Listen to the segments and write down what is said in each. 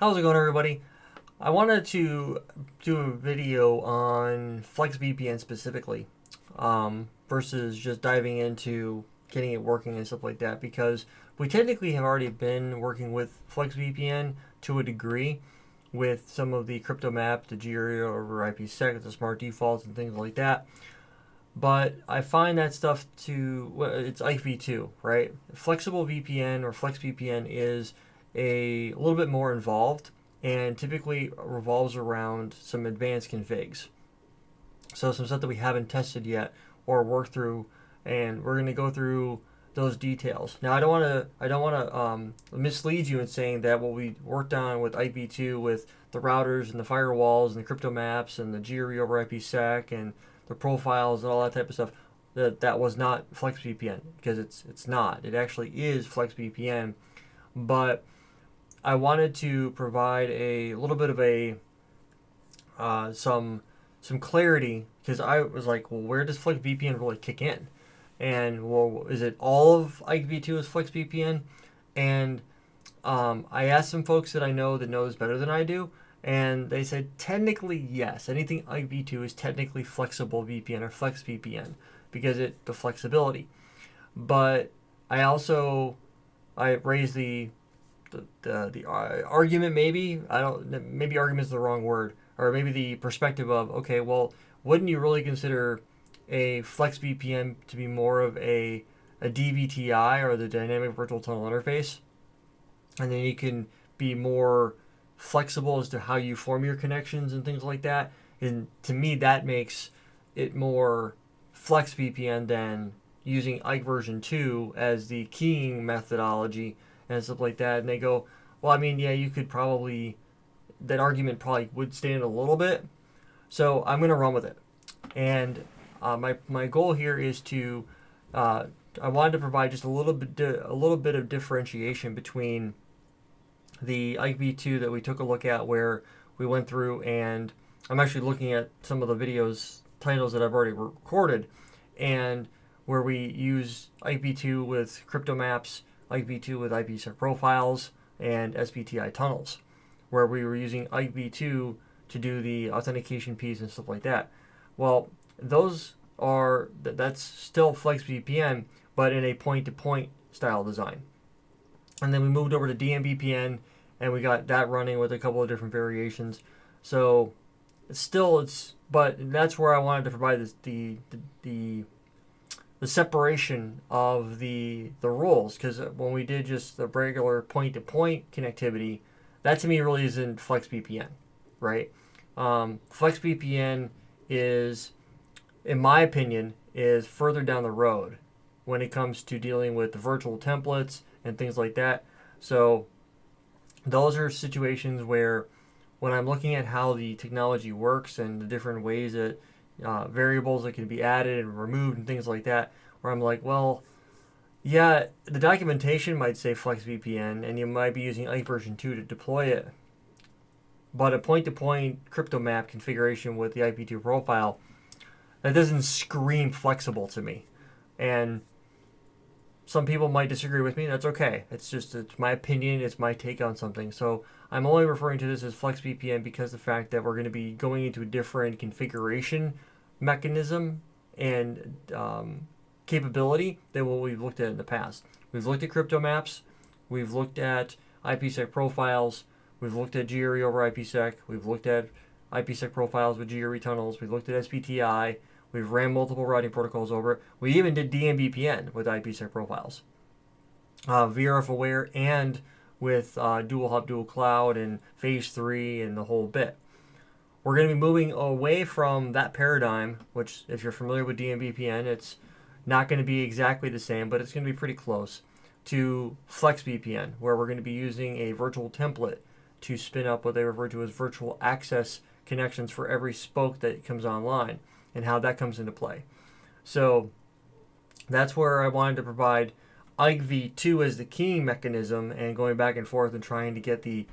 How's it going, everybody? I wanted to do a video on FlexVPN specifically, versus just diving into getting it working and stuff like that, because we technically have already been working with FlexVPN to a degree with some of the crypto map, the GRE over IPsec, the smart defaults, and things like that. But I find that stuff it's IKEv2, right? Flexible VPN or FlexVPN is a little bit more involved and typically revolves around some advanced configs. So some stuff that we haven't tested yet or worked through, and we're going to go through those details. Now, I don't want to mislead you in saying that what we worked on with IKEv2 with the routers and the firewalls and the crypto maps and the GRE over IPsec and the profiles and all that type of stuff, that was not FlexVPN, because it's not. It actually is FlexVPN, but I wanted to provide a little bit of a some clarity, because I was like, well, where does FlexVPN really kick in? And well, is it all of IKEv2 is FlexVPN? And I asked some folks that I know that knows better than I do, and they said technically yes, anything IKEv2 is technically flexible VPN or FlexVPN because the flexibility. But I raised the argument, maybe argument is the wrong word, or maybe the perspective of, okay, well, wouldn't you really consider a FlexVPN to be more of a dVTI, or the dynamic virtual tunnel interface, and then you can be more flexible as to how you form your connections and things like that? And to me, that makes it more FlexVPN than using IKEv2 as the keying methodology and stuff like that. And they go, well, I mean, yeah, you could probably, that argument probably would stand a little bit. So I'm going to run with it. And my goal here is to, I wanted to provide just a little bit of differentiation between the IKEv2 that we took a look at, where we went through, and I'm actually looking at some of the videos titles that I've already recorded, and where we use IKEv2 with crypto maps, IKEv2 with IPsec profiles, and SVTI tunnels, where we were using IKEv2 to do the authentication piece and stuff like that. Well, that's still FlexVPN, but in a point-to-point style design. And then we moved over to DMVPN, and we got that running with a couple of different variations. So but that's where I wanted to provide the separation of the rules, because when we did just the regular point-to-point connectivity, that to me really isn't FlexVPN, right? FlexVPN is, in my opinion, is further down the road when it comes to dealing with the virtual templates and things like that. So those are situations where, when I'm looking at how the technology works and the different ways that variables that can be added and removed and things like that, where I'm like, well, yeah, the documentation might say FlexVPN and you might be using IKEv2 to deploy it, but a point-to-point crypto map configuration with the IP2 profile, that doesn't scream flexible to me. And some people might disagree with me. That's okay. It's my opinion. It's my take on something. So I'm only referring to this as FlexVPN because the fact that we're going to be going into a different configuration mechanism and capability than what we've looked at in the past. We've looked at crypto maps. We've looked at IPsec profiles. We've looked at GRE over IPsec. We've looked at IPsec profiles with GRE tunnels. We've looked at SVTI. We've ran multiple routing protocols over it. We even did DMVPN with IPsec profiles, VRF aware, and with dual hub, dual cloud, and phase 3 and the whole bit. We're going to be moving away from that paradigm, which, if you're familiar with DMVPN, it's not going to be exactly the same, but it's going to be pretty close, to FlexVPN, where we're going to be using a virtual template to spin up what they refer to as virtual access connections for every spoke that comes online, and how that comes into play. So that's where I wanted to provide IKEv2 as the keying mechanism and going back and forth and trying to get the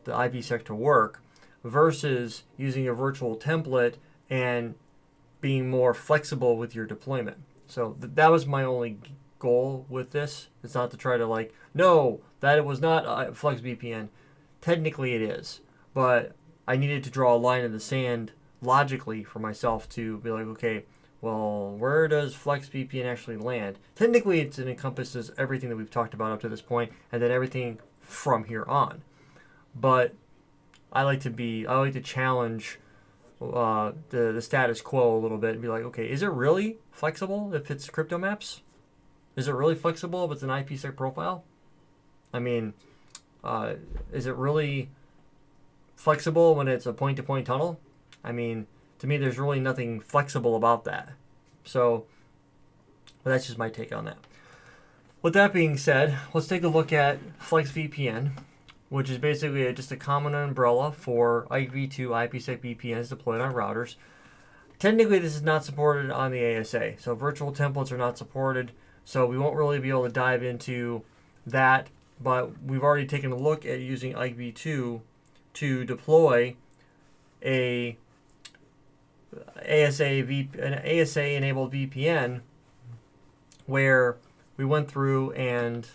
IPsec to work, versus using a virtual template and being more flexible with your deployment. So that was my only goal with this. It's not to try to no, that it was not FlexVPN. technically it is, but I needed to draw a line in the sand logically for myself to be like, okay, well, where does FlexVPN actually land? Technically, it encompasses everything that we've talked about up to this point, and then everything from here on. But I like to challenge the status quo a little bit and be like, okay, is it really flexible if it's crypto maps? Is it really flexible if it's an IPsec profile? I mean, is it really flexible when it's a point-to-point tunnel? I mean, to me, there's really nothing flexible about that. So, well, that's just my take on that. With that being said, let's take a look at FlexVPN, which is basically just a common umbrella for IKEv2 IPsec VPNs deployed on routers. Technically, this is not supported on the ASA, so virtual templates are not supported, so we won't really be able to dive into that, but we've already taken a look at using IKEv2 to deploy an ASA-enabled VPN where we went through and...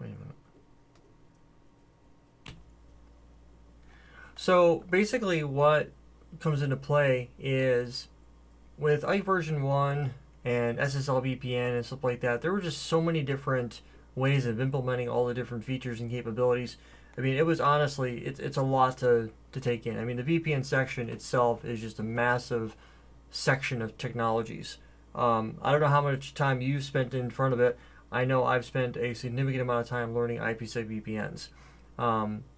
Wait a minute. So basically what comes into play is with IKE version 1 and SSL VPN and stuff like that, there were just so many different ways of implementing all the different features and capabilities. I mean, it was honestly, it's a lot to take in. I mean, the VPN section itself is just a massive section of technologies. I don't know how much time you've spent in front of it. I know I've spent a significant amount of time learning IPsec VPNs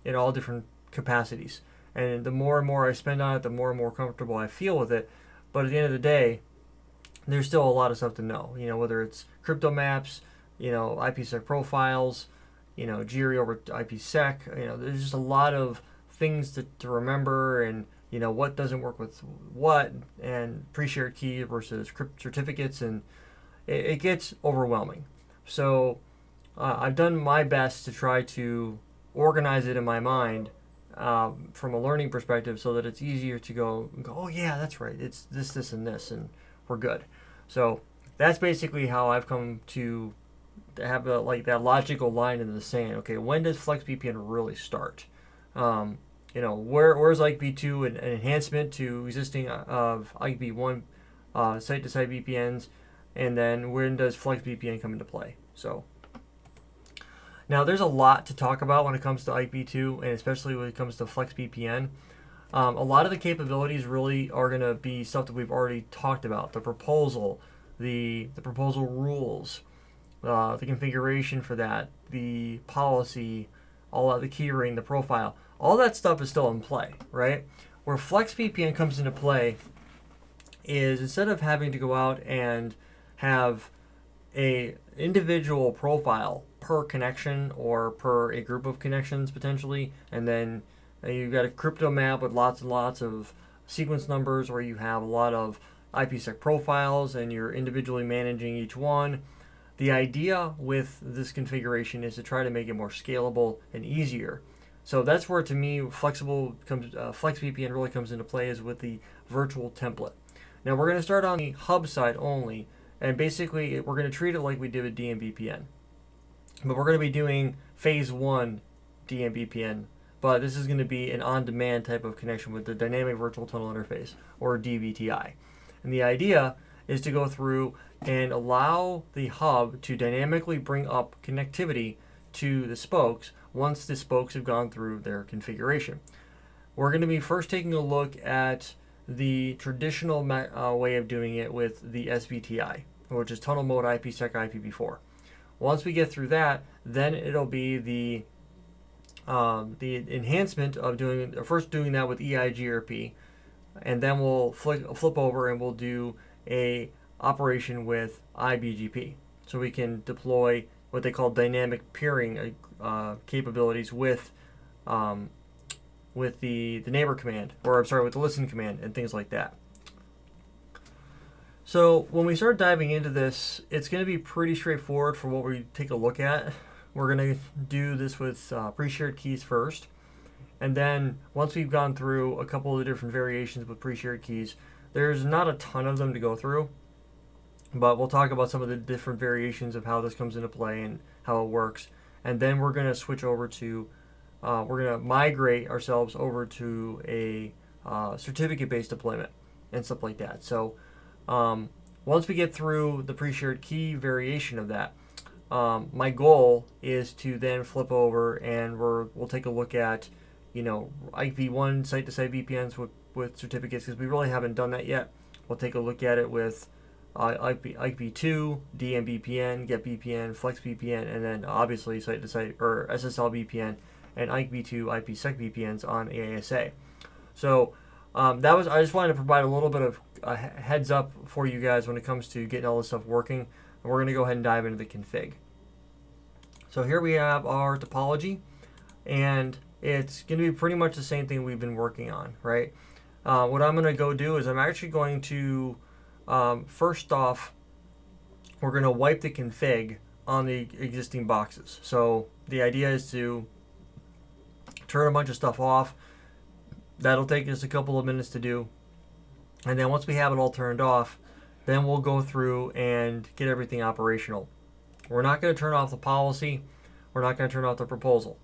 in all different capacities. And the more and more I spend on it, the more and more comfortable I feel with it. But at the end of the day, there's still a lot of stuff to know. You know, whether it's crypto maps, you know, IPsec profiles, you know, GRE over IPsec. You know, there's just a lot of things to remember, and you know what doesn't work with what, and pre-shared key versus crypt certificates, and it gets overwhelming. So I've done my best to try to organize it in my mind from a learning perspective, so that it's easier to go, oh yeah, that's right, it's this, and this, and we're good. So that's basically how I've come to have like that logical line in the sand. Okay, when does FlexVPN really start? You know, where's IKEv2 an enhancement to existing of IKEv1 site-to-site VPNs, and then when does FlexVPN come into play? So now there's a lot to talk about when it comes to IKEv2, and especially when it comes to FlexVPN. A lot of the capabilities really are going to be stuff that we've already talked about. The proposal, the proposal rules, the configuration for that, the policy, all of the keyring, the profile, all that stuff is still in play, right? Where FlexVPN comes into play is instead of having to go out and have a individual profile per connection or per a group of connections potentially, and then you've got a crypto map with lots and lots of sequence numbers where you have a lot of IPsec profiles and you're individually managing each one. The idea with this configuration is to try to make it more scalable and easier. So that's where, to me, FlexVPN really comes into play, is with the virtual template. Now we're going to start on the hub side only, and basically we're going to treat it like we did with dMVPN. But we're going to be doing phase 1 dMVPN, but this is going to be an on-demand type of connection with the Dynamic Virtual Tunnel Interface, or dVTI. And the idea is to go through and allow the hub to dynamically bring up connectivity to the spokes once the spokes have gone through their configuration. We're going to be first taking a look at the traditional way of doing it with the SVTI, which is Tunnel Mode IPsec IPv4. Once we get through that, then it'll be the enhancement of doing that with EIGRP, and then we'll flip over and we'll do a operation with IBGP, so we can deploy what they call dynamic peering capabilities with the neighbor command, or I'm sorry, with the listen command and things like that. So when we start diving into this, it's going to be pretty straightforward for what we take a look at. We're going to do this with pre-shared keys first, and then once we've gone through a couple of the different variations with pre-shared keys, there's not a ton of them to go through, but we'll talk about some of the different variations of how this comes into play and how it works. and then we're going to switch over to, we're going to migrate ourselves over to a certificate-based deployment and stuff like that. So once we get through the pre-shared key variation of that, my goal is to then flip over and we'll take a look at, IKEv1 site-to-site VPNs with certificates, because we really haven't done that yet. We'll take a look at it with IKEv2, dVPN, GetVPN, FlexVPN, and then obviously site-to-site or SSL VPN and IKEv2 IPsec VPNs on ASA. So I just wanted to provide a little bit of a heads up for you guys when it comes to getting all this stuff working. And we're going to go ahead and dive into the config. So here we have our topology, and it's going to be pretty much the same thing we've been working on, right? What I'm going to go do is I'm actually going to, first off, we're going to wipe the config on the existing boxes. So the idea is to turn a bunch of stuff off. That'll take us a couple of minutes to do. And then once we have it all turned off, then we'll go through and get everything operational. We're not going to turn off the policy. We're not going to turn off the proposal.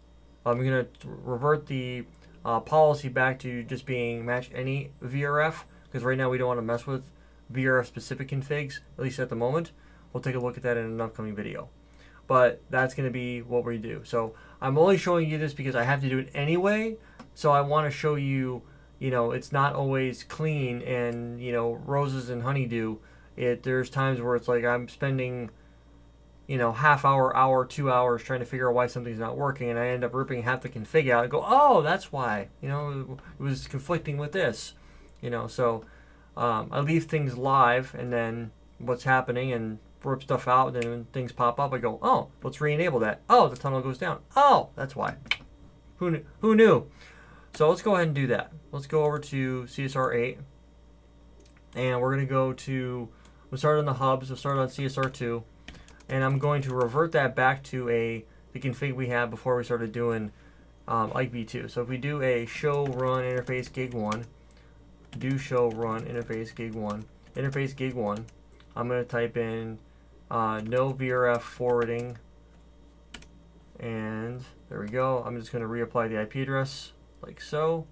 I'm going to revert the policy back to just being match any VRF, because right now we don't want to mess with VRF specific configs, at least at the moment. We'll take a look at that in an upcoming video. But that's going to be what we do. So I'm only showing you this because I have to do it anyway. So I want to show you, it's not always clean and, roses and honeydew. There's times where it's like I'm spending, half hour, 2 hours trying to figure out why something's not working, and I end up ripping half the config out and go, oh, that's why. It was conflicting with this. So I leave things live, and then what's happening, and rip stuff out, and then when things pop up, I go, oh, let's re-enable that. Oh, the tunnel goes down. Oh, that's why. Who knew? So let's go ahead and do that. Let's go over to CSR8, and we're going to we'll start on the hubs, we'll start on CSR2, and I'm going to revert that back to the config we had before we started doing IKEv2. So if we do a show run interface gig 1, do show run interface gig 1, interface gig 1, I'm going to type in no VRF forwarding, and there we go. I'm just going to reapply the IP address like so,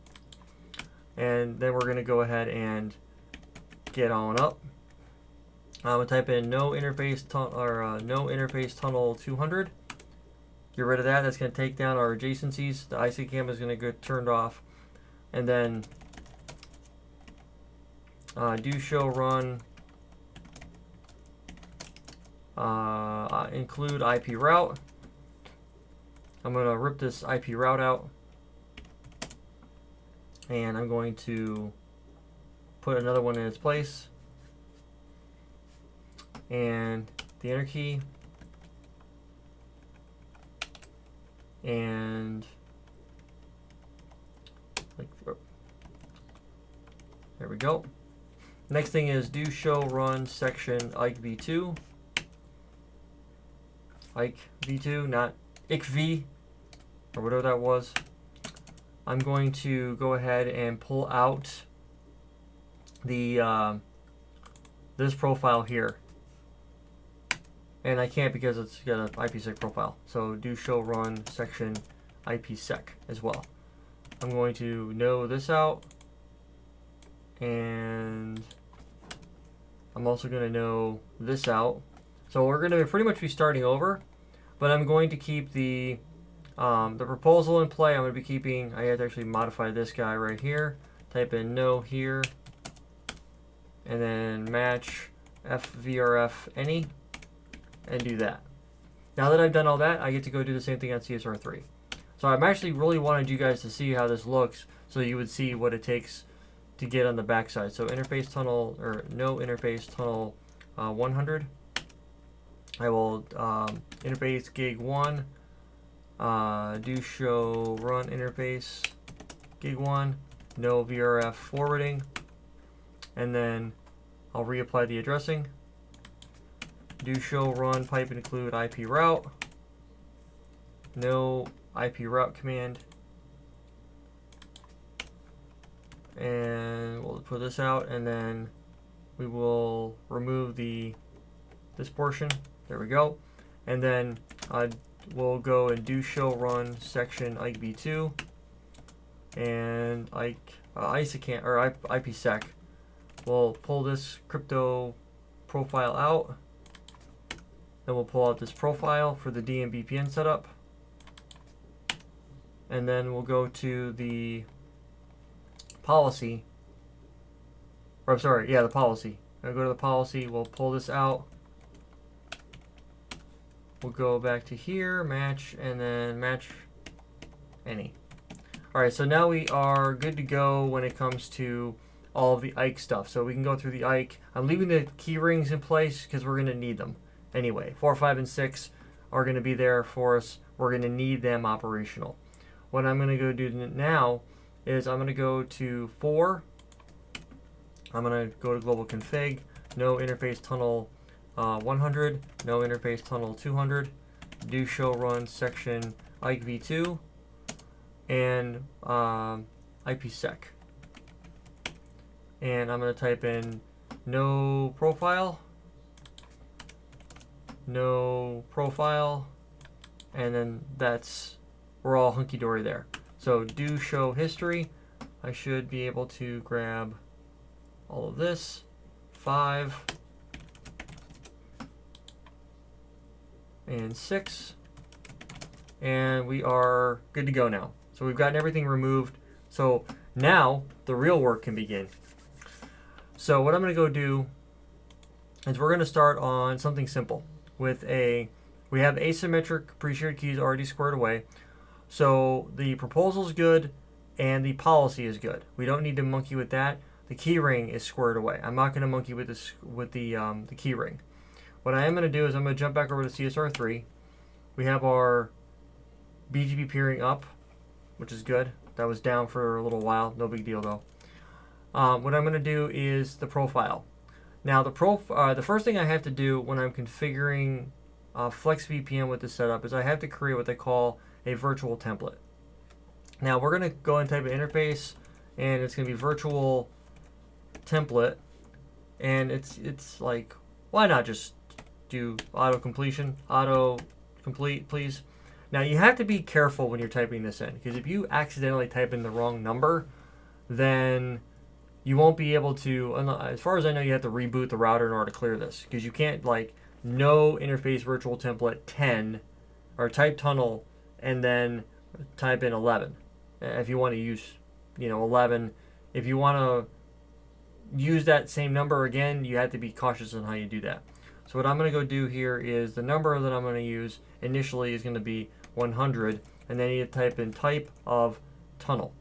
and then we're going to go ahead and get on up. I'm going to type in no interface tunnel 200. Get rid of that. That's going to take down our adjacencies. The IC cam is going to get turned off, and then do show run include IP route. I'm going to rip this IP route out, and I'm going to put another one in its place, and the enter key, and there we go. Next thing is do show run section IKEv2, not IKEv, or whatever that was. I'm going to go ahead and pull out the this profile here, and I can't because it's got an IPsec profile. So do show run section IPsec as well. I'm going to know this out, and I'm also going to know this out. So we're going to pretty much be starting over, but I'm going to keep the proposal in play. I'm going to be keeping, I have to actually modify this guy right here. Type in no here, and then match FVRF any, and do that. Now that I've done all that, I get to go do the same thing on CSR3. So I'm actually really wanted you guys to see how this looks, so you would see what it takes to get on the backside. So interface tunnel, or no interface tunnel 100. I will interface gig 1, do show run interface gig 1, no VRF forwarding, and then I'll reapply the addressing. Do show run pipe include IP route, no IP route command, and we'll put this out, and then we will remove this portion. There we go. And then we'll go and do show run section IKEv2 and ISACAN or IPsec. We'll pull this crypto profile out. Then we'll pull out this profile for the DMVPN setup. And then we'll go to the policy. Or I'm sorry, yeah, the policy. I'll go to the policy, we'll pull this out. We'll go back to here, match, and then match any. Alright, so now we are good to go when it comes to all of the IKE stuff. So we can go through the IKE. I'm leaving the key rings in place because we're going to need them. Anyway, 4, 5, and 6 are going to be there for us. We're going to need them operational. What I'm going to go do now is I'm going to go to 4. I'm going to go to global config, no interface tunnel 100, no interface tunnel 200, do show run section IKEv2, and IPsec. And I'm going to type in no profile, and then we're all hunky-dory there. So do show history. I should be able to grab all of this, 5 and 6, and we are good to go now. So we've gotten everything removed. So now the real work can begin. So what I'm going to go do is we're going to start on something simple. We have asymmetric pre-shared keys already squared away. So the proposal is good and the policy is good. We don't need to monkey with that. The key ring is squared away. I'm not going to monkey with the key ring. What I am going to do is I'm going to jump back over to CSR3. We have our BGP peering up, which is good. That was down for a little while. No big deal though. What I'm going to do is the profile. Now the first thing I have to do when I'm configuring FlexVPN with this setup is I have to create what they call a virtual template. Now we're going to go and type an interface, and it's going to be virtual template, and it's like, why not just do auto complete, please. Now you have to be careful when you're typing this in, because if you accidentally type in the wrong number, then you won't be able to, as far as I know, you have to reboot the router in order to clear this, because you can't like no interface virtual template 10 or type tunnel and then type in 11 if you want to use 11. If you want to use that same number again, you have to be cautious on how you do that. So what I'm going to go do here is the number that I'm going to use initially is going to be 100, and then you type in type of tunnel.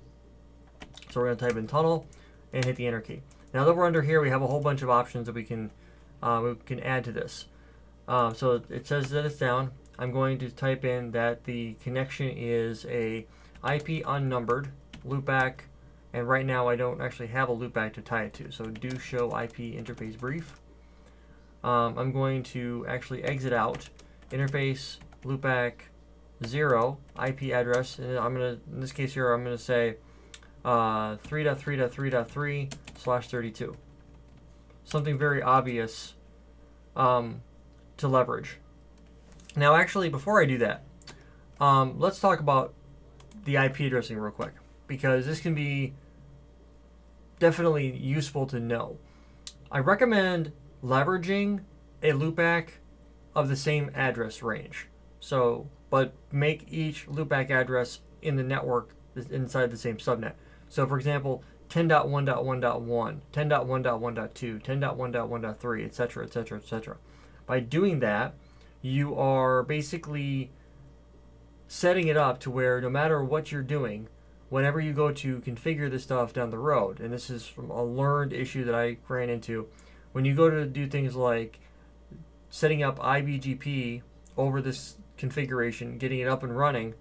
So we're going to type in tunnel and hit the enter key. Now that we're under here, we have a whole bunch of options that we can add to this. So it says that it's down. I'm going to type in that the connection is a IP unnumbered loopback, and right now I don't actually have a loopback to tie it to. So do show IP interface brief. I'm going to actually exit out interface loopback 0 IP address, and I'm gonna, in this case here, I'm gonna say 3.3.3.3/32. Something very obvious to leverage. Now, actually, before I do that, let's talk about the IP addressing real quick, because this can be definitely useful to know. I recommend leveraging a loopback of the same address range. So, but make each loopback address in the network inside the same subnet. So, for example, 10.1.1.1, 10.1.1.2, 10.1.1.3, etc., etc., etc. By doing that, you are basically setting it up to where no matter what you're doing, whenever you go to configure this stuff down the road, and this is from a learned issue that I ran into, when you go to do things like setting up IBGP over this configuration, getting it up and running,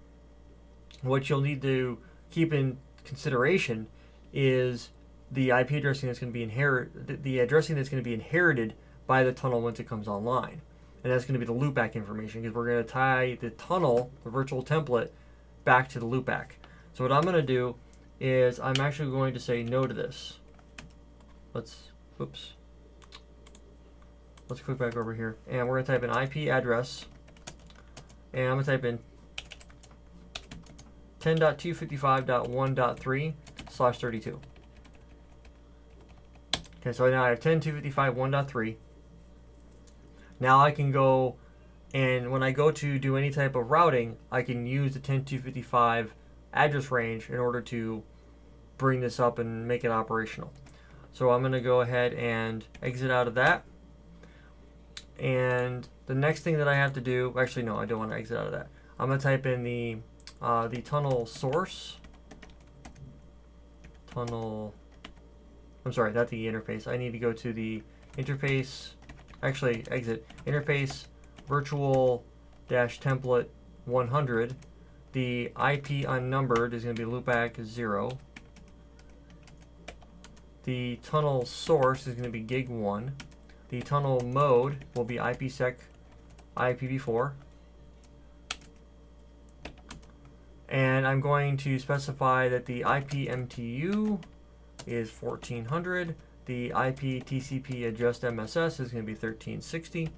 what you'll need to keep in consideration is the IP addressing that's going to be the addressing that's going to be inherited by the tunnel once it comes online. And that's going to be the loopback information, because we're going to tie the tunnel, the virtual template, back to the loopback. So what I'm going to do is I'm actually going to say no to this. Let's click back over here, and we're going to type an IP address and I'm going to type in 10.255.1.3/32. Okay, so now I have 10.255.1.3. Now I can go, and when I go to do any type of routing, I can use the 10.255 address range in order to bring this up and make it operational. So I'm going to go ahead and exit out of that. And the next thing that I have to do, actually no, I don't want to exit out of that. I'm going to type in the tunnel source. I'm sorry, not the interface. I need to go to the interface, actually exit interface virtual template 100. The IP unnumbered is going to be loopback 0. The tunnel source is going to be gig 1. The tunnel mode will be IPsec IPv4. And I'm going to specify that the IP MTU is 1400. The IP TCP adjust MSS is going to be 1360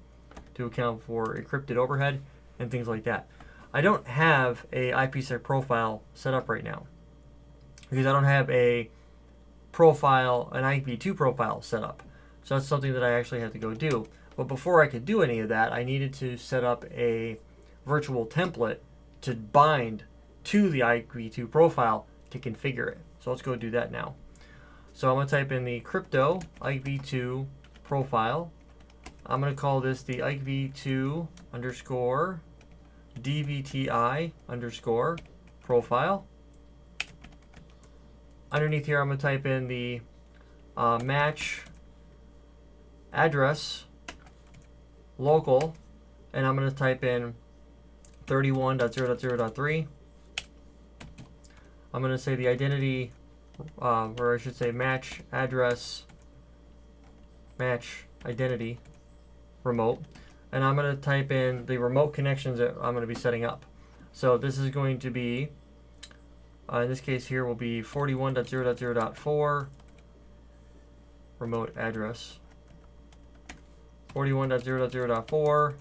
to account for encrypted overhead and things like that. I don't have a IPsec profile set up right now because I don't have a profile, an IKEv2 profile set up. So that's something that I actually have to go do. But before I could do any of that, I needed to set up a virtual template to bind to the IKEv2 profile to configure it. So let's go do that now. So I'm going to type in the crypto IKEv2 profile. I'm going to call this the IKEv2 underscore dVTI underscore profile. Underneath here, I'm going to type in the match address local, and I'm going to type in 31.0.0.3. I'm going to say the identity, or I should say match address, match identity remote, and I'm going to type in the remote connections that I'm going to be setting up. So this is going to be, in this case here will be 41.0.0.4 remote address, 41.0.0.4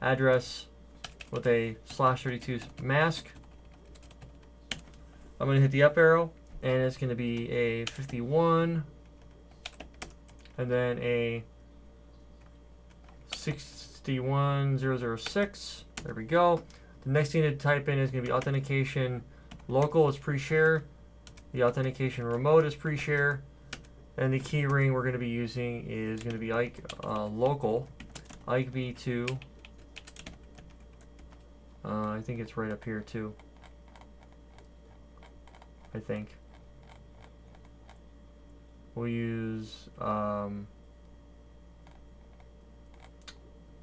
address with a /32 mask. I'm going to hit the up arrow, and it's going to be a 51, and then a 61006. There we go. The next thing to type in is going to be authentication local is pre-share. The authentication remote is pre-share. And the key ring we're going to be using is going to be local IKEv2. I think it's right up here too. I think we'll use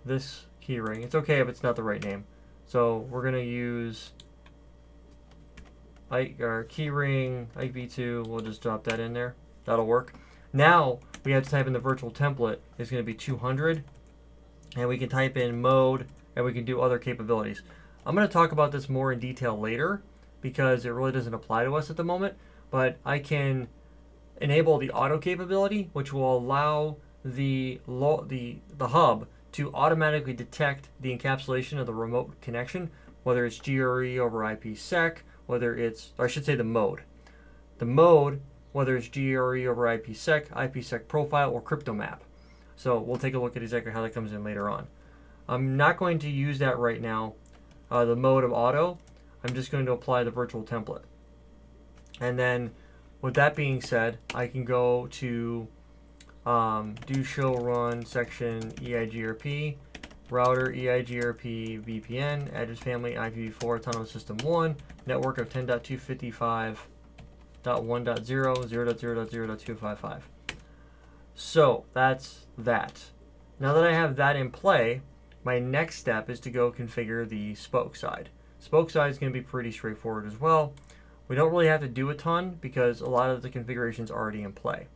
this key ring. It's okay if it's not the right name. So we're going to use our key ring IKEv2. We'll just drop that in there. That'll work. Now we have to type in the virtual template. It's going to be 200, and we can type in mode, and we can do other capabilities. I'm going to talk about this more in detail later because it really doesn't apply to us at the moment, but I can enable the auto capability, which will allow the hub to automatically detect the encapsulation of the remote connection, whether it's GRE over IPsec, whether it's, or I should say the mode. The mode, whether it's GRE over IPsec, IPsec profile, or crypto map. So we'll take a look at exactly how that comes in later on. I'm not going to use that right now, the mode of auto. I'm just going to apply the virtual template. And then with that being said, I can go to do show run section EIGRP, router EIGRP VPN, address family IPv4, autonomous system 1, network of 10.255.1.0, 0.0.0.255. So that's that. Now that I have that in play, my next step is to go configure the spoke side. Spoke side is going to be pretty straightforward as well. We don't really have to do a ton because a lot of the configuration is already in play.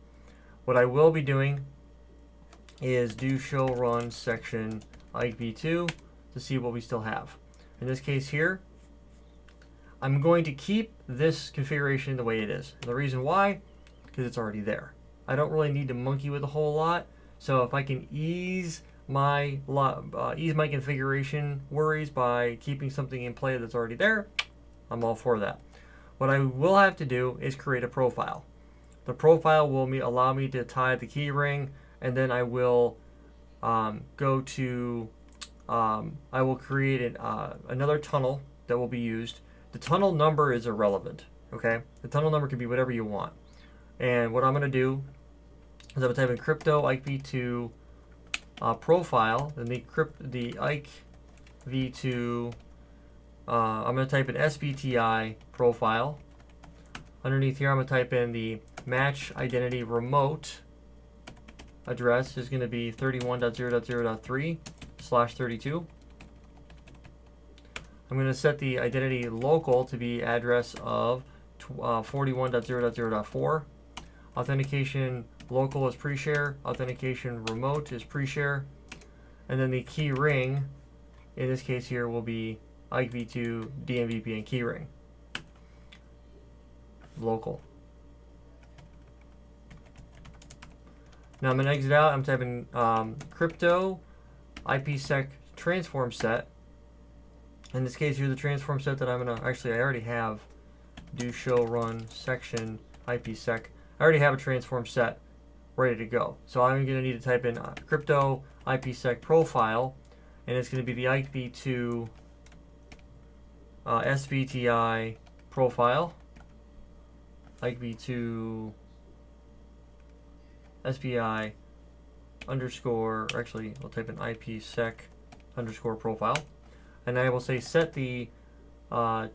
What I will be doing is do show run section IKEv2 to see what we still have. In this case here, I'm going to keep this configuration the way it is. And the reason why, because it's already there. I don't really need to monkey with a whole lot. So if I can ease ease my configuration worries by keeping something in play that's already there, I'm all for that. What I will have to do is create a profile. The profile will allow me to tie the key ring, and then I will go to I will create another tunnel that will be used. The tunnel number is irrelevant. Okay, the tunnel number can be whatever you want. And what I'm going to do is I'm going to type in crypto IKEv2 profile, and the IKEv2. I'm going to type in SVTI profile. Underneath here, I'm going to type in the match identity remote address is going to be 31.0.0.3/32. I'm going to set the identity local to be address of 41.0.0.4. Authentication local is pre-share. Authentication remote is pre-share. And then the key ring, in this case here, will be IKEv2 dVPN key ring. Local. Now I'm going to exit out. I'm typing crypto IPsec transform set. In this case, here's the transform set that I'm going to, actually I already have do show run section IPsec. I already have a transform set ready to go. So I'm going to need to type in crypto IPsec profile, and it's going to be the IKEv2 SVTI profile. IKEv2 SVI underscore, or actually I'll type in IPsec underscore profile, and I will say set the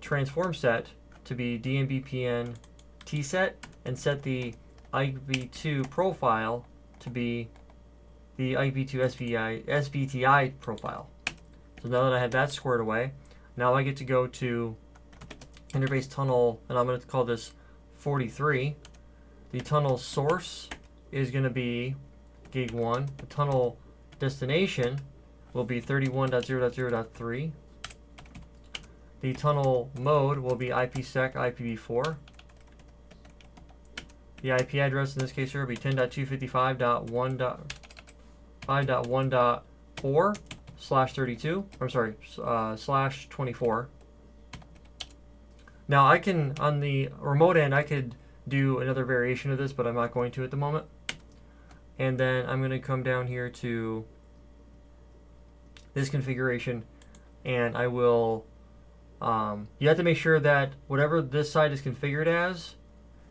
transform set to be dVPN tset, and set the IKEv2 profile to be the IKEv2 SVTI profile. So now that I have that squared away, now I get to go to interface tunnel, and I'm going to call this 43. The tunnel source is going to be gig 1. The tunnel destination will be 31.0.0.3. The tunnel mode will be IPsec IPv4. The IP address in this case here will be 10.255.1.5.1.4/32. I'm sorry, /24. Now I can, on the remote end, I could do another variation of this, but I'm not going to at the moment. And then I'm going to come down here to this configuration, and I will, you have to make sure that whatever this side is configured as,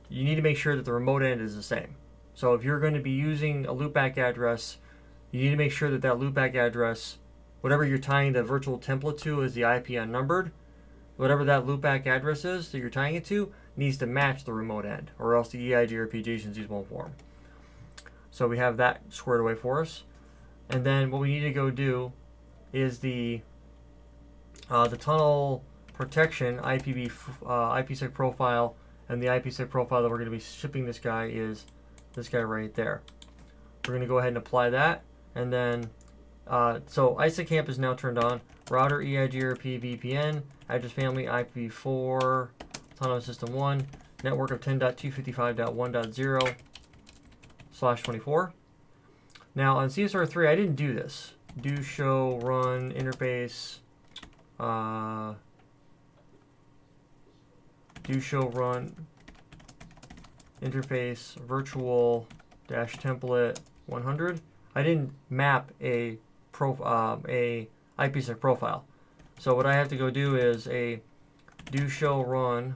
you need to make sure that the remote end is the same. So if you're going to be using a loopback address, you need to make sure that that loopback address, whatever you're tying the virtual template to, is the IP unnumbered. Whatever that loopback address is that you're tying it to needs to match the remote end, or else the EIGRP JSON won't form. So we have that squared away for us. And then what we need to go do is the tunnel protection IPsec profile, and the IPsec profile that we're going to be shipping this guy is this guy right there. We're going to go ahead and apply that, and then so ISACamp is now turned on. Router EIGRP VPN, address family IPv4, autonomous system 1, network of 10.255.1.0/24. Now on CSR3, I didn't do this. Do show run interface. Do show run interface virtual dash template 100. I didn't map a IPsec profile. So what I have to go do is a do show run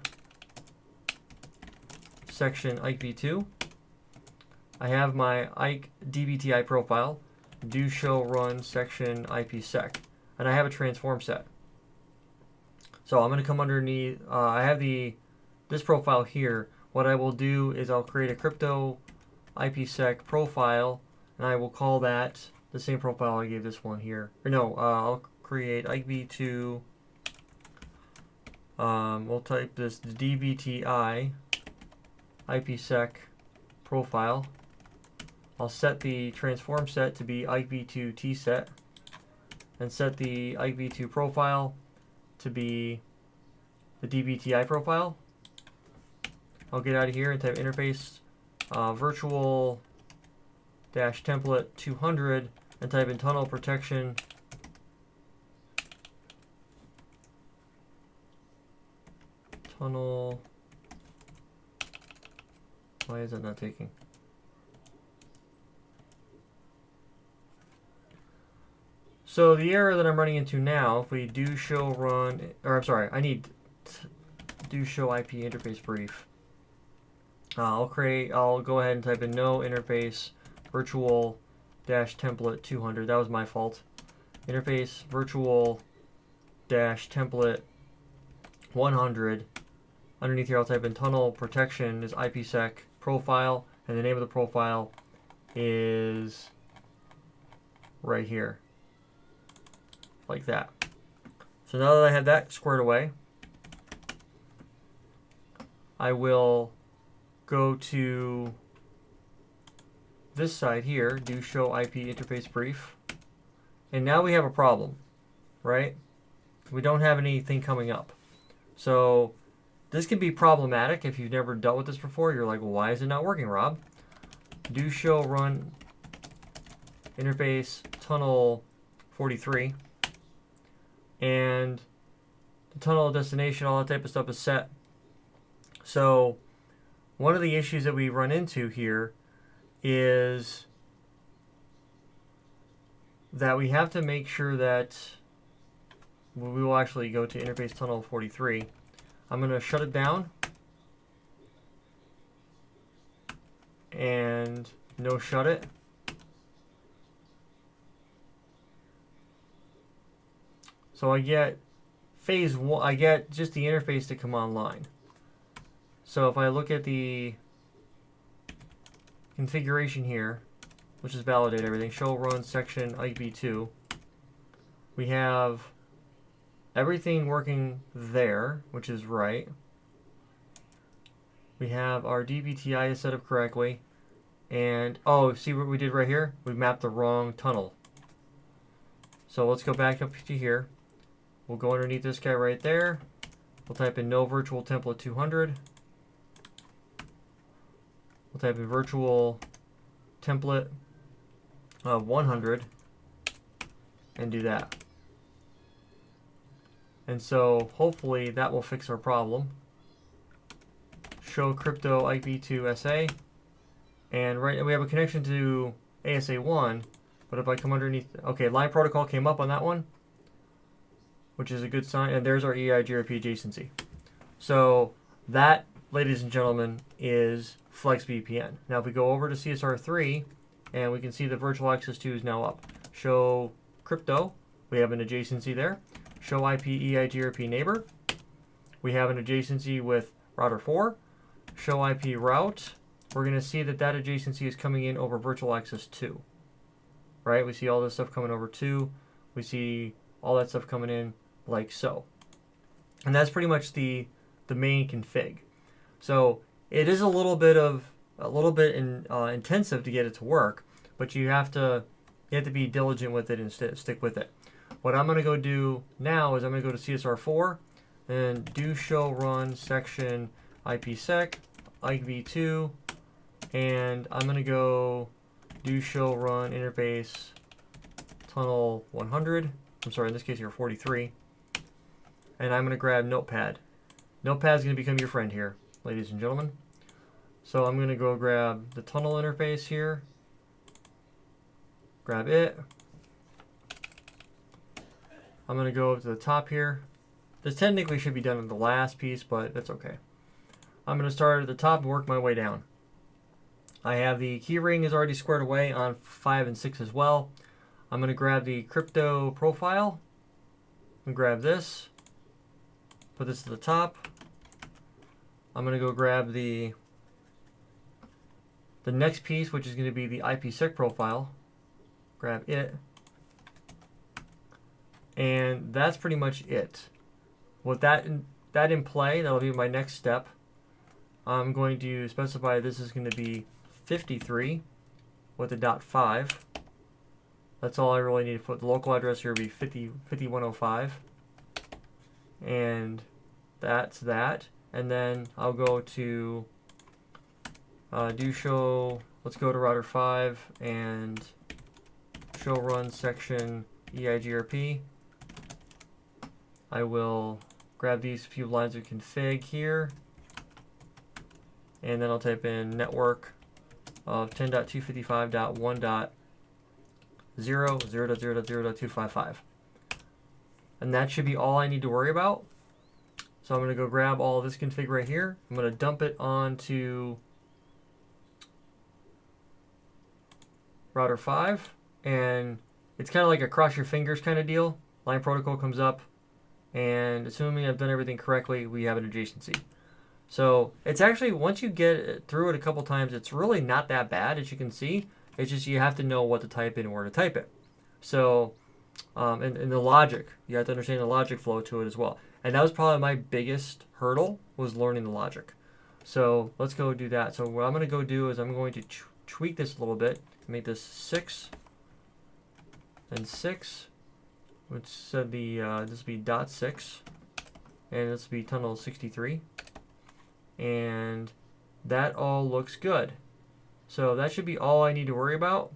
section IKEv2. I have my dVTI profile, do show run section IPsec, and I have a transform set. So I'm going to come underneath, I have this profile here. What I will do is I'll create a crypto IPsec profile, and I will call that the same profile I gave this one here. Or no, I'll create IKEv2, we'll type this dVTI IPsec profile. I'll set the transform set to be IKEv2 tset, and set the IKEv2 profile to be the dVTI profile. I'll get out of here and type interface virtual dash template 200 and type in tunnel protection. Tunnel. Why is it not taking? So the error that I'm running into now, if we do show run, or I'm sorry, I need do show IP interface brief. I'll go ahead and type in no interface virtual dash template 200. That was my fault. Interface virtual dash template 100. Underneath here, I'll type in tunnel protection is IPsec profile, and the name of the profile is right here, like that. So now that I have that squared away, I will go to this side here, do show IP interface brief, and now we have a problem, right? We don't have anything coming up. So this can be problematic if you've never dealt with this before. You're like, well, why is it not working, Rob? Do show run interface tunnel 43, and the tunnel destination, all that type of stuff is set. So one of the issues that we run into here is that we have to make sure that we will actually go to interface tunnel 43. I'm going to shut it down and no shut it. So I get phase one, I get just the interface to come online. So if I look at the configuration here, which is validate everything, show run section IKEv2, we have everything working there, which is right. We have our dVTI is set up correctly. And, oh, see what we did right here? We mapped the wrong tunnel. So let's go back up to here. We'll go underneath this guy right there. We'll type in no virtual template 200. We'll type in virtual template 100 and do that. And so hopefully that will fix our problem. Show crypto IKEv2 SA. And right now we have a connection to ASA1, but if I come underneath, okay, line protocol came up on that one, which is a good sign, and there's our EIGRP adjacency. So that, ladies and gentlemen, is FlexVPN. Now if we go over to CSR3, and we can see the virtual access 2 is now up. Show crypto, we have an adjacency there. Show IP EIGRP neighbor, we have an adjacency with router 4. Show IP route, we're going to see that that adjacency is coming in over virtual access 2. Right, we see all this stuff coming over 2. We see all that stuff coming in like so. And that's pretty much the main config. So it is a little bit intensive to get it to work, but you have to be diligent with it and stick with it. What I'm going to go do now is I'm going to go to CSR4 and do show run section IPsec IKEv2, and I'm going to go do show run interface tunnel 100. I'm sorry, in this case here 43. And I'm going to grab Notepad. Notepad is going to become your friend here, ladies and gentlemen. So I'm going to go grab the tunnel interface here. Grab it. I'm going to go up to the top here. This technically should be done in the last piece, but that's okay. I'm going to start at the top and work my way down. I have the keyring is already squared away on 5 and 6 as well. I'm going to grab the crypto profile and grab this. Put this to the top. I'm going to go grab the next piece, which is going to be the IPsec profile. Grab it. And that's pretty much it. With that in play, that'll be my next step. I'm going to specify this is going to be 53 with a .5. That's all I really need to put. The local address here will be 5105. And that's that. And then I'll go to do show, let's go to router 5 and show run section EIGRP. I will grab these few lines of config here, and then I'll type in network of 10.255.1.0.0.0.255. And that should be all I need to worry about. So I'm going to go grab all this config right here. I'm going to dump it onto router 5, and it's kind of like a cross your fingers kind of deal. Line protocol comes up, and assuming I've done everything correctly, we have an adjacency. So it's actually, once you get through it a couple times, it's really not that bad, as you can see. It's just you have to know what to type in and where to type it. So, and the logic, you have to understand the logic flow to it as well. And that was probably my biggest hurdle, was learning the logic. So let's go do that. So what I'm going to go do is I'm going to tweak this a little bit, make this 6 and 6, which said the this will be .6, and this will be tunnel 63, and that all looks good. So that should be all I need to worry about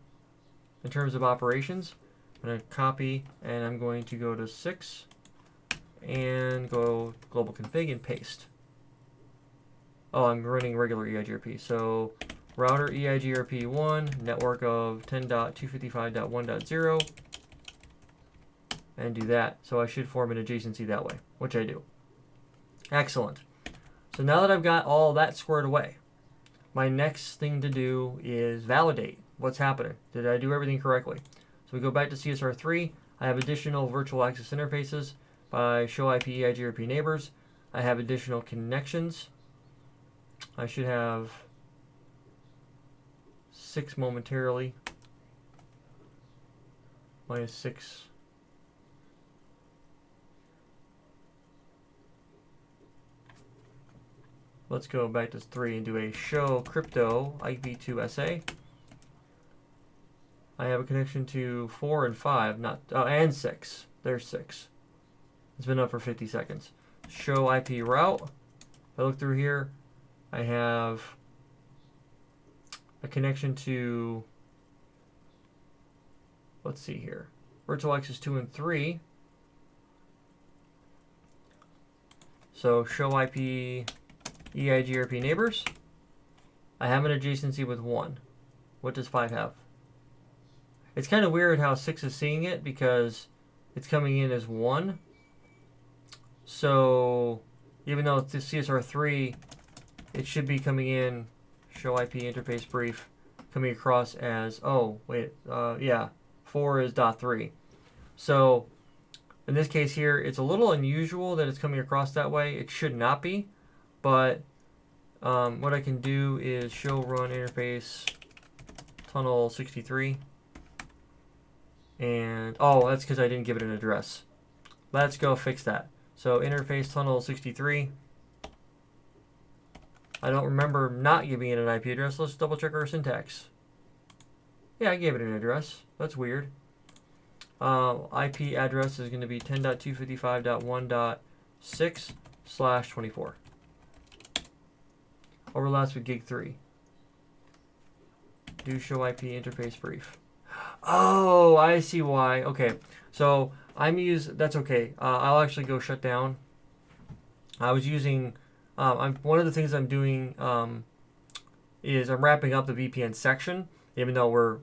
in terms of operations. I'm going to copy, and I'm going to go to 6 and go global config and paste. Oh, I'm running regular EIGRP. So router EIGRP1, network of 10.255.1.0, and do that. So I should form an adjacency that way, which I do. Excellent. So now that I've got all that squared away, my next thing to do is validate what's happening. Did I do everything correctly? So we go back to CSR3. I have additional virtual access interfaces by show IP EIGRP neighbors. I have additional connections. I should have 6 momentarily. Minus 6. Let's go back to 3 and do a show crypto IKEv2 SA. I have a connection to 4 and 5, and 6. There's 6. It's been up for 50 seconds. Show IP route. If I look through here, I have a connection to, let's see here, virtual access 2 and 3. So show IP EIGRP neighbors. I have an adjacency with 1. What does 5 have? It's kind of weird how 6 is seeing it because it's coming in as 1. So even though it's CSR3, it should be coming in, show IP interface brief, coming across as, oh, wait, yeah, 4 is .3. So in this case here, it's a little unusual that it's coming across that way. It should not be, but what I can do is show run interface tunnel 63. And, oh, that's because I didn't give it an address. Let's go fix that. So interface tunnel 63. I don't remember not giving it an IP address. Let's double check our syntax. Yeah, I gave it an address. That's weird. IP address is going to be 10.255.1.6/24. Overlaps with gig 3. Do show IP interface brief. Oh, I see why. Okay, so that's okay. I'll actually go shut down. I was using, one of the things I'm doing is I'm wrapping up the VPN section, even though we're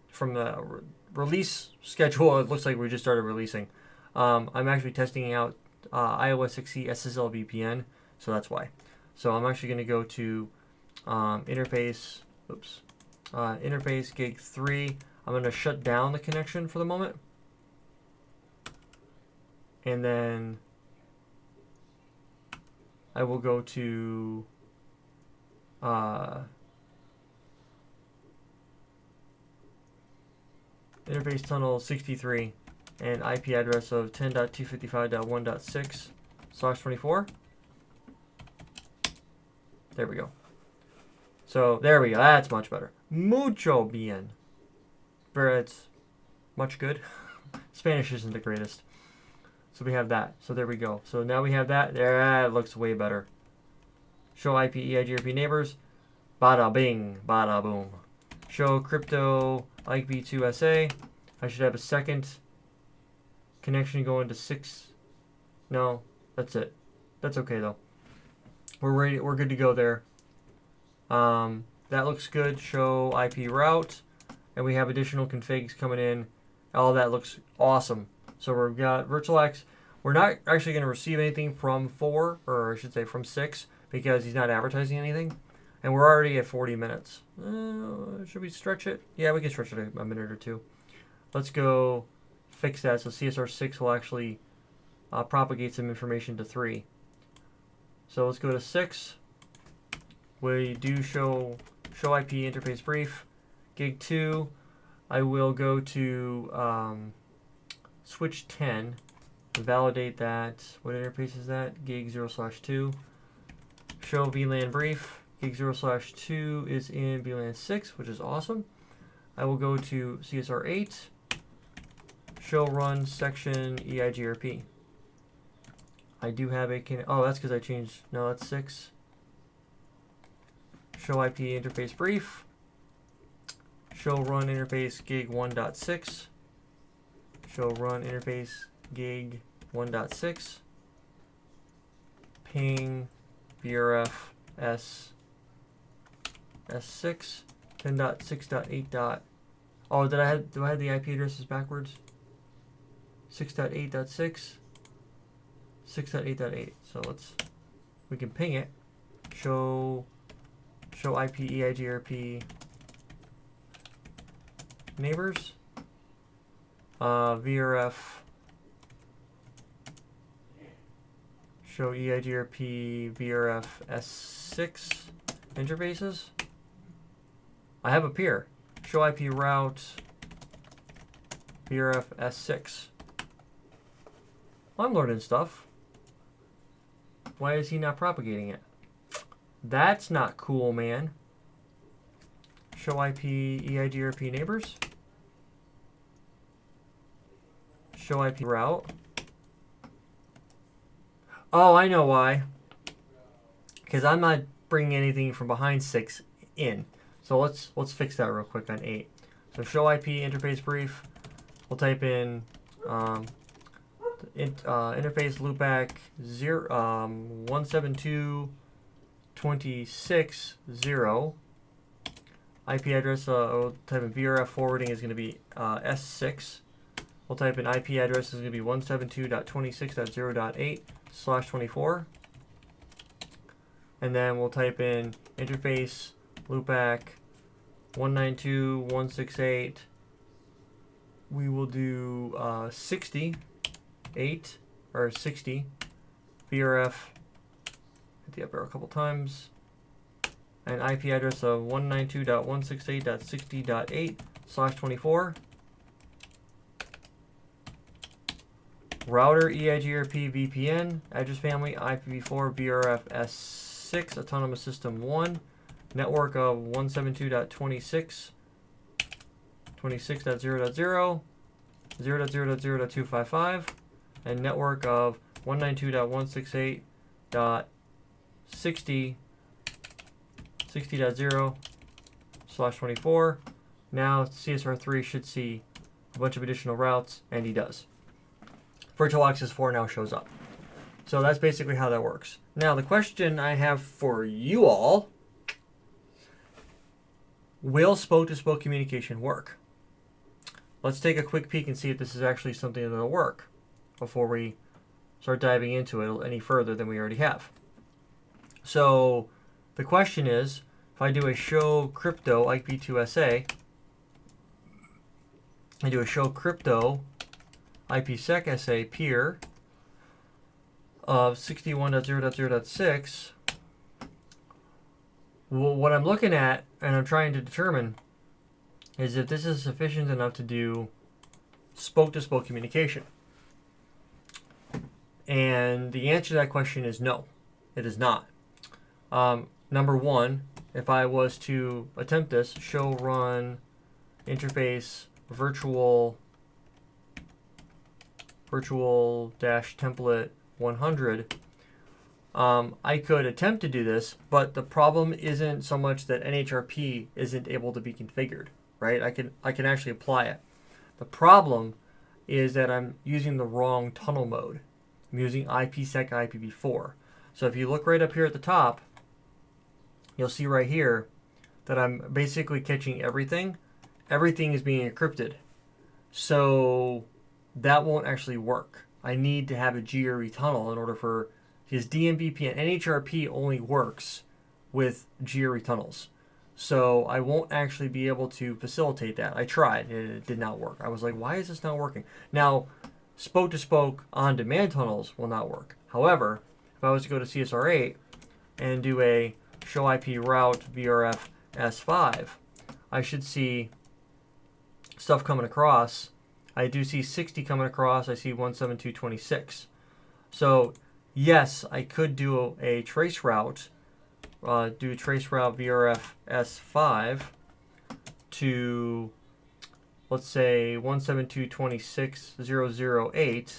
from the release schedule, it looks like we just started releasing. I'm actually testing out iOS 6e SSL VPN, so that's why. So I'm actually going to go to interface gig 3. I'm going to shut down the connection for the moment. And then I will go to interface tunnel 63 and IP address of 10.255.1.6/24. There we go. So there we go. That's much better. Mucho bien. It's much good. Spanish isn't the greatest. So we have that. So there we go. So now we have that. There, it looks way better. Show IP EIGRP neighbors. Bada bing, bada boom. Show crypto IKEv2 SA. I should have a second connection going to 6. No, that's it. That's okay though. We're ready. We're good to go there. That looks good. Show IP route, and we have additional configs coming in. All that looks awesome. So we've got VirtualX. We're not actually going to receive anything from 4, or I should say from 6, because he's not advertising anything. And we're already at 40 minutes. Should we stretch it? Yeah, we can stretch it a minute or two. Let's go fix that. So CSR6 will actually propagate some information to 3. So let's go to 6. We do show IP interface brief. Gig 2. I will go to switch 10. Validate that. What interface is that? Gig 0/2. Show VLAN brief. Gig 0/2 is in VLAN 6, which is awesome. I will go to CSR8. Show run section EIGRP. I do have a oh, that's because I changed. No, that's 6. Show IP interface brief. Show run interface gig 1.6. Show run interface gig 1.6. Ping VRF S6 10.6.8. Oh, do I have the IP addresses backwards? 6.8.6 6.8.8. So we can ping it. Show IP EIGRP neighbors. VRF. Show EIGRP VRF S6 interfaces. I have a peer. Show IP route VRF S6. Well, I'm learning stuff. Why is he not propagating it? That's not cool, man. Show IP EIGRP neighbors. Show IP route. Oh, I know why. Because I'm not bringing anything from behind 6 in. So let's fix that real quick on 8. So show IP interface brief. We'll type in interface loopback 172.26.0. IP address. We'll type in VRF forwarding is going to be S6. We'll type in IP address is going to be 172.26.0.8/24. And then we'll type in interface loopback 192.168. We will do 68 or 60 VRF. Hit the up arrow a couple times. And IP address of 192.168.60.8/24. Router EIGRP VPN address family IPv4 VRF S6 autonomous system 1. Network of 172.26.0.0 0.0.0.255 and network of 192.168.60.0/24. Now CSR3 should see a bunch of additional routes, and he does. Virtual Access 4 now shows up. So that's basically how that works. Now the question I have for you all, will spoke-to-spoke communication work? Let's take a quick peek and see if this is actually something that will work before we start diving into it any further than we already have. So the question is, if I do a show crypto IP2SA, I do a show crypto IPsec SA peer of 61.0.0.6, well, what I'm looking at and I'm trying to determine is if this is sufficient enough to do spoke-to-spoke communication. And the answer to that question is no, it is not. Number one, if I was to attempt this, show run interface virtual dash template 100, I could attempt to do this, but the problem isn't so much that NHRP isn't able to be configured, right? I can actually apply it. The problem is that I'm using the wrong tunnel mode. I'm using IPsec IPv4. So if you look right up here at the top, you'll see right here that I'm basically catching everything. Everything is being encrypted. So that won't actually work. I need to have a GRE tunnel in order for, because DMVPN, NHRP only works with GRE tunnels. So I won't actually be able to facilitate that. I tried and it did not work. I was like, why is this not working? Now, spoke-to-spoke on-demand tunnels will not work. However, if I was to go to CSR8 and do a show IP route VRF S5, I should see stuff coming across. I do see 60 coming across. I see 172.26. So yes, I could do a trace route, do trace route VRF S5 to, let's say, 172.26.008,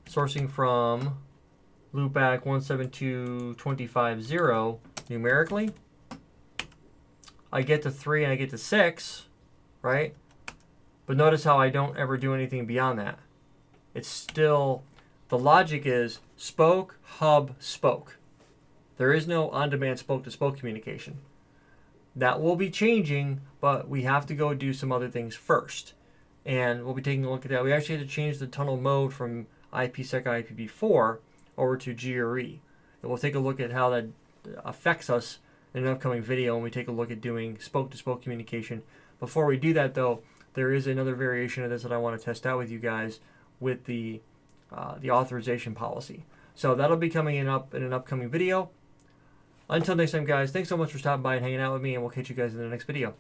sourcing from loopback 172.25.0 numerically. I get to 3 and I get to 6, right? But notice how I don't ever do anything beyond that. It's still, the logic is spoke, hub, spoke. There is no on-demand spoke-to-spoke communication. That will be changing, but we have to go do some other things first. And we'll be taking a look at that. We actually had to change the tunnel mode from IPsec IPv4 over to GRE. And we'll take a look at how that affects us in an upcoming video when we take a look at doing spoke-to-spoke communication. Before we do that, though, there is another variation of this that I want to test out with you guys with the authorization policy. So that'll be coming in an upcoming video. Until next time, guys, thanks so much for stopping by and hanging out with me, and we'll catch you guys in the next video.